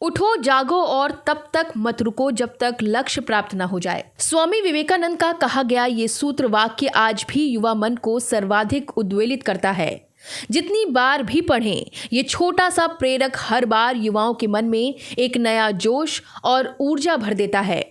उठो जागो और तब तक मत रुको जब तक लक्ष्य प्राप्त न हो जाए। स्वामी विवेकानंद का कहा गया ये सूत्र वाक्य आज भी युवा मन को सर्वाधिक उद्वेलित करता है। जितनी बार भी पढ़ें, ये छोटा सा प्रेरक हर बार युवाओं के मन में एक नया जोश और ऊर्जा भर देता है।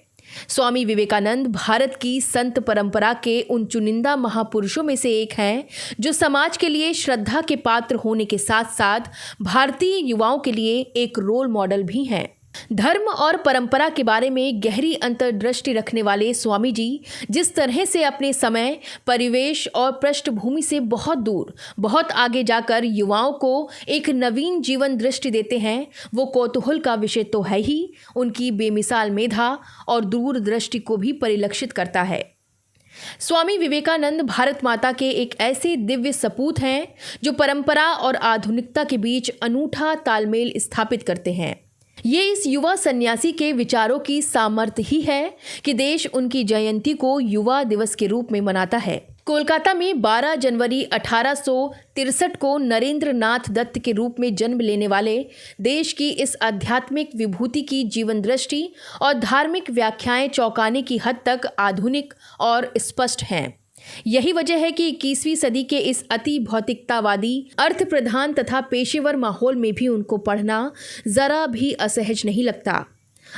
स्वामी विवेकानंद भारत की संत परंपरा के उन चुनिंदा महापुरुषों में से एक हैं जो समाज के लिए श्रद्धा के पात्र होने के साथ साथ भारतीय युवाओं के लिए एक रोल मॉडल भी हैं। धर्म और परंपरा के बारे में गहरी अंतर्दृष्टि रखने वाले स्वामी जी जिस तरह से अपने समय, परिवेश और पृष्ठभूमि से बहुत दूर, बहुत आगे जाकर युवाओं को एक नवीन जीवन दृष्टि देते हैं, वो कौतूहल का विषय तो है ही, उनकी बेमिसाल मेधा और दूरदृष्टि को भी परिलक्षित करता है। स्वामी विवेकानंद भारत माता के एक ऐसे दिव्य सपूत हैं जो परंपरा और आधुनिकता के बीच अनूठा तालमेल स्थापित करते हैं। ये इस युवा सन्यासी के विचारों की सामर्थ्य ही है कि देश उनकी जयंती को युवा दिवस के रूप में मनाता है। कोलकाता में 12 जनवरी 1863 को नरेंद्र नाथ दत्त के रूप में जन्म लेने वाले देश की इस आध्यात्मिक विभूति की जीवन दृष्टि और धार्मिक व्याख्याएं चौंकाने की हद तक आधुनिक और स्पष्ट हैं। यही वजह है कि 21वीं सदी के इस अति भौतिकतावादी, अर्थ प्रधान तथा पेशेवर माहौल में भी उनको पढ़ना जरा भी असहज नहीं लगता।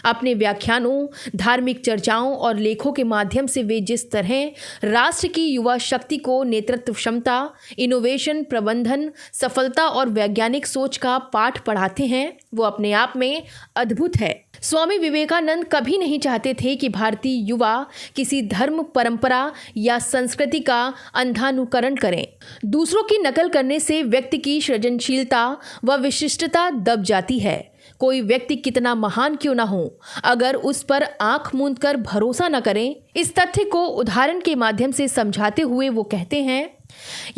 अपने व्याख्यानों, धार्मिक चर्चाओं और लेखों के माध्यम से वे जिस तरह राष्ट्र की युवा शक्ति को नेतृत्व क्षमता, इनोवेशन, प्रबंधन, सफलता और वैज्ञानिक सोच का पाठ पढ़ाते हैं, वो अपने आप में अद्भुत है। स्वामी विवेकानंद कभी नहीं चाहते थे कि भारतीय युवा किसी धर्म, परंपरा या संस्कृति का अंधानुकरण करें। दूसरों की नकल करने से व्यक्ति की सृजनशीलता व विशिष्टता दब जाती है। कोई व्यक्ति कितना महान क्यों ना हो, अगर उस पर आंख मूंद कर भरोसा न करें। इस तथ्य को उदाहरण के माध्यम से समझाते हुए वो कहते हैं,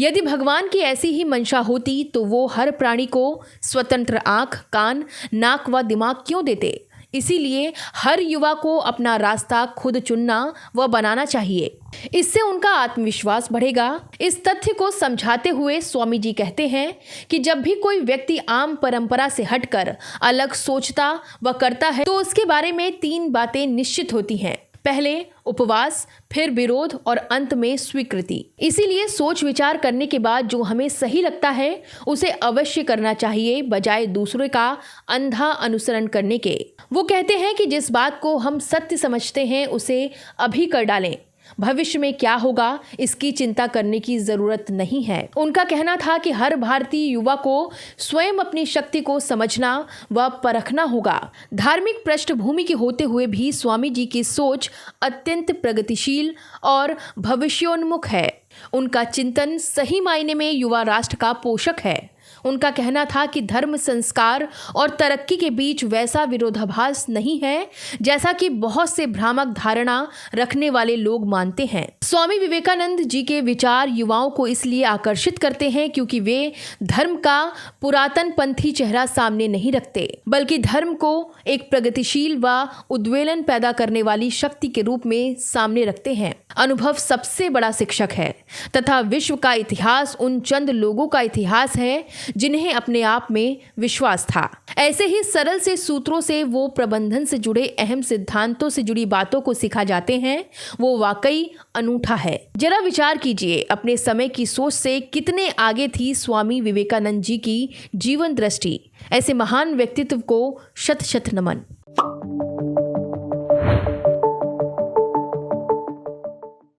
यदि भगवान की ऐसी ही मंशा होती तो वो हर प्राणी को स्वतंत्र आंख, कान, नाक व दिमाग क्यों देते। इसीलिए हर युवा को अपना रास्ता खुद चुनना व बनाना चाहिए। इससे उनका आत्मविश्वास बढ़ेगा। इस तथ्य को समझाते हुए स्वामी जी कहते हैं कि जब भी कोई व्यक्ति आम परंपरा से हटकर अलग सोचता व करता है तो उसके बारे में 3 बातें निश्चित होती हैं। पहले उपवास, फिर विरोध और अंत में स्वीकृति। इसीलिए सोच विचार करने के बाद जो हमें सही लगता है उसे अवश्य करना चाहिए, बजाय दूसरे का अंधा अनुसरण करने के। वो कहते हैं कि जिस बात को हम सत्य समझते हैं उसे अभी कर डालें। भविष्य में क्या होगा इसकी चिंता करने की जरूरत नहीं है। उनका कहना था कि हर भारतीय युवा को स्वयं अपनी शक्ति को समझना व परखना होगा। धार्मिक पृष्ठभूमि के होते हुए भी स्वामी जी की सोच अत्यंत प्रगतिशील और भविष्योन्मुख है। उनका चिंतन सही मायने में युवा राष्ट्र का पोषक है। उनका कहना था कि धर्म, संस्कार और तरक्की के बीच वैसा विरोधाभास नहीं है जैसा कि बहुत से भ्रामक धारणा रखने वाले लोग मानते हैं। स्वामी विवेकानंद जी के विचार युवाओं को इसलिए आकर्षित करते हैं क्योंकि वे धर्म का पुरातन पंथी चेहरा सामने नहीं रखते, बल्कि धर्म को एक प्रगतिशील व उद्वेलन पैदा करने वाली शक्ति के रूप में सामने रखते हैं। अनुभव सबसे बड़ा शिक्षक है तथा विश्व का इतिहास उन चंद लोगों का इतिहास है जिन्हें अपने आप में विश्वास था। ऐसे ही सरल से सूत्रों से वो प्रबंधन से जुड़े अहम सिद्धांतों से जुड़ी बातों को सिखा जाते हैं। वो वाकई अनूठा है। जरा विचार कीजिए, अपने समय की सोच से कितने आगे थी स्वामी विवेकानंद जी की जीवन दृष्टि। ऐसे महान व्यक्तित्व को शत शत नमन।